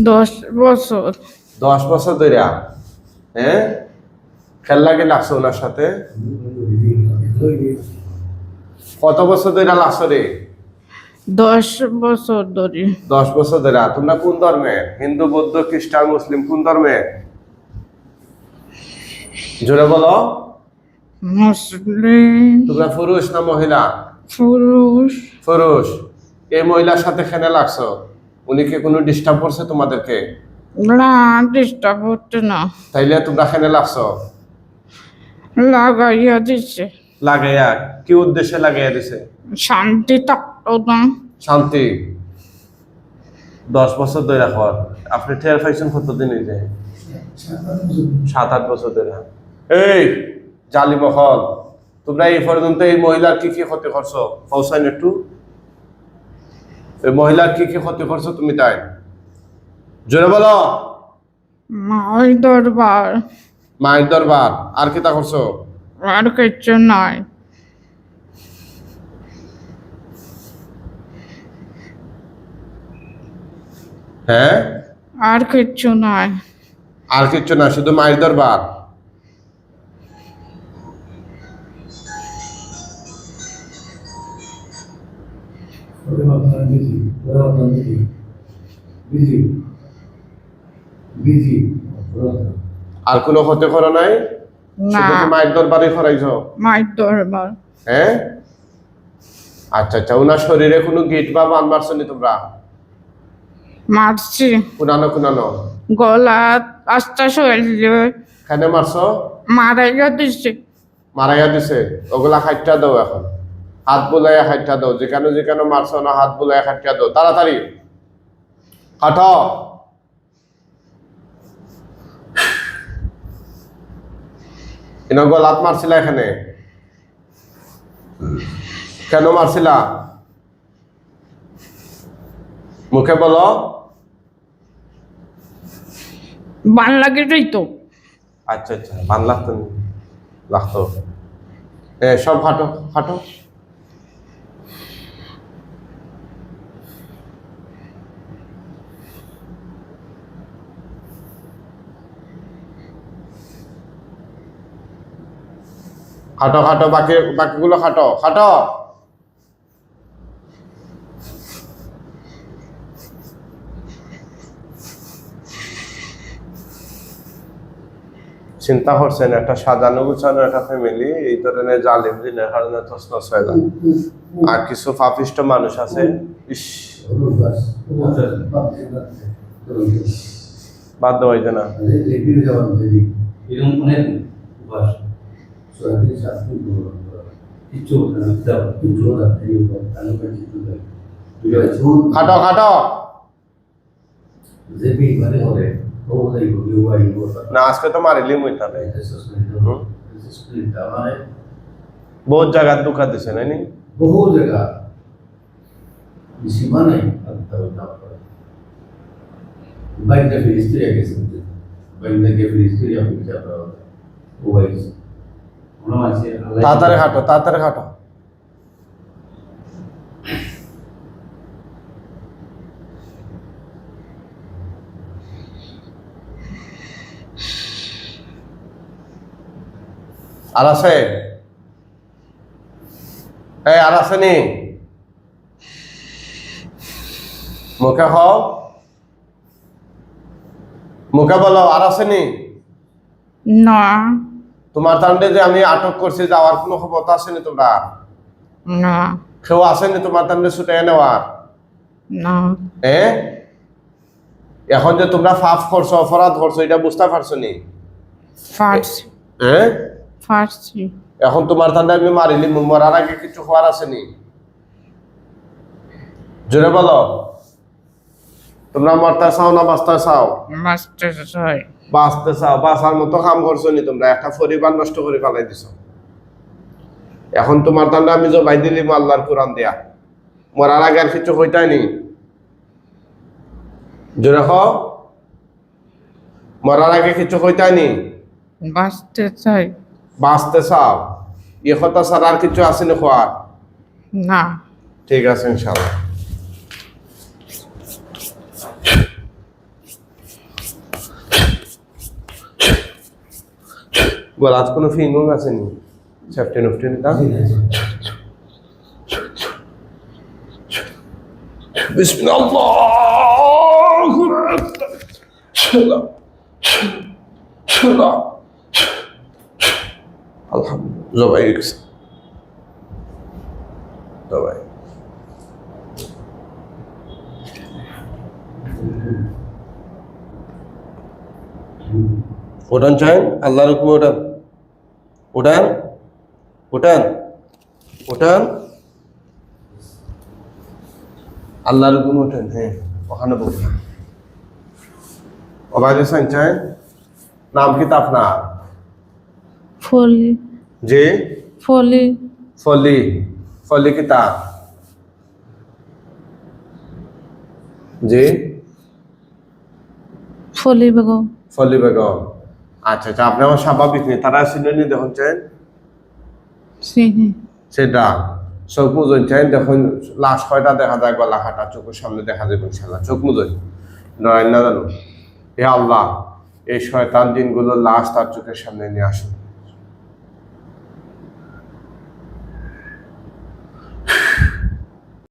10 বছর। 10 বছর ধরে? হ্যাঁ, খেলা কি লাগছো ওনার সাথে? কত বছর ধরে লাগছো রে? 10 বছর ধরে। 10 বছর ধরে। তোমরা কোন ধর্মের? হিন্দু, বৌদ্ধ, খ্রিস্টান, মুসলিম, কোন ধর্মের? জোরে বলো। মুসলিম। তোমরা পুরুষ না মহিলা? পুরুষ। পুরুষ। এই মহিলার সাথে খেনে লাগছো, উনি কি কোনো ডিস্টার্ব করছে তোমাদেরকে? না, ডিস্টার্ব হচ্ছে না। তাইলে তোমরা খেনে লাগছো? লাগাইয়া দিছে। লাগাইয়া? কি উদ্দেশ্যে লাগাইয়া দিছে? শান্তি থাকতো না। শান্তি। 10 বছর ধরে রাখো। আপনি টের পাইছেন কতদিন? এই যে 7-8 বছর ধরে। এই জালি মহল, তোমরা এই পর্যন্ত এই মহিলার কি কি ক্ষতি করছো পৌঁছাইন একটু? এই মহিলার কি কি ক্ষতি করছো তুমি? তাই জোরে বলো। মায়ের দরবার। মায়ের দরবার। আর কি তা করছো? আর কিছু নাই। হ্যাঁ, আর কিছু নাই। আর কিচ্ছু না, শুধু মায়ের দরবার। আর কোনো ক্ষতি করো নাই? না, শুধু কি মায়ের দরবারে করাইছো? মায়ের দরবার। হ্যাঁ, আচ্ছা আচ্ছা। ওনার শরীরে কোনো গিট বা বান মারছো নি তোমরা? মারছি। কুনানো কুনানো? গলা, আস্তা শরীরে কেন মারছো? মারাইয়া দিছে। মারাইয়া দিছে? ওগুলা খাইটা দাও এখন। হাত বুলাইয়া খাইটা দাও। যেখানে যেখানে মারছো না, হাত বুলাইয়া খাইটা দাও তাড়াতাড়ি। হাঁটো। এনে গলাত মারছিলা এখানে? কেন মারছিলা? মুখে বলো। বান লাগে যাইতো। আচ্ছা আচ্ছা, ভালো লাগতো না? লাগতো। সব হাঁটো হাঁটো। খাটো খাটো, বাকিগুলো খাটো খাটো। চিন্তা করছেন একটা সাজানো গুছানো একটা ফ্যামিলি এই ধরনের জালিম দিনের কারণে তছনছ হয়ে যায়। আর কিছু পাপিষ্ট মানুষ আছে, ইস, বাধ্য হইতে না। খাটো খাটো। না, আজকে তো মারিলি মুই তাহলে। বহুত জায়গার দোকান দিছে নাইনি? বহু জায়গা সীমা নাই। বাইকটা ফিরিস্ত্রি গেছে, বাইকটাকে ফিরিস্ত্রি আপনি যাবো ও ভাইস মনে আছে। তাড়াতাড়ি হাঁটো তাড়াতাড়ি হাঁটো। আর আছে? এই আর আছে নি? মুখে হও, মুখে বলো আর আছে নি? না, তোমার তান্ডে যে আমি আটক করছি, যাওয়ার কোনো খবর আসেনি তোমরা? না, কেউ আসেনি তোমার তান্ডে ছুটে নেওয়ার? না। হ্যাঁ, এখন যে তোমরা পাপ করছো, অপরাধ করছো, এটা বুঝতে পারছো নি? ফার্সি। হ্যাঁ, ফার্সি। এখন তোমার তান্ডে আমি মারিলি, মরার আগে কিছু হওয়ার আসেনি? জোরে বলো। তোমরা মরতে চাও না বাঁচতে চাও? বাঁচতে চাই। বাঁচতে চাও। বাঁচার মতো কাম করছো নি তোমরা? একটা পরিবার নষ্ট করে ফেলাই দিছ। এখন তোমার তান্ডে আমি জবাই দিলি আল্লাহর কোরআন দিয়া, মরার আগে আর কিছু হইতাই নি? জোরে হ, মরার আগে কিছু হইতাই নি? বাঁচতে চাই। বাঁচতে চাও? এ কথা ছাড়া আর কিছু আসেনি খোয়ার? না। ঠিক আছে ইনশাআল্লাহ। গলাত কোনো ফিঙ্গুং আছে নি সেফটিন উফটিন তা বিসমিল্লাহ আল্লাহু আকবার শালা শালা আলহামদুলিল্লাহ জবাই গেছে জবাই ওটান চান আল্লাহর হুকুমে ওটান ওটান ওটান ওটান আল্লাহর হুকুমে ওটান হ্যাঁ ওখানে বলুন ওবায়দুল হাসান চান নাম কি তা আপনার ফলি যে ফলি ফলি ফলি কি তা যে ফলি বেগম ফলি বেগম আচ্ছা আচ্ছা আপনি আমার স্বাভাবিক নেই তারা সিনেনি দেখুন চান সিহি সেটা চোখ মুজন চাই দেখুন লাশ কয়টা দেখা যায় গলা কাটা চোখের সামনে দেখা যাবে ইনশাল্লাহ চোখ মুজন নয় না জানো হে আল্লাহ এই শয়তান দিনগুলো লাশ তার চোখের সামনে নিয়ে আসুন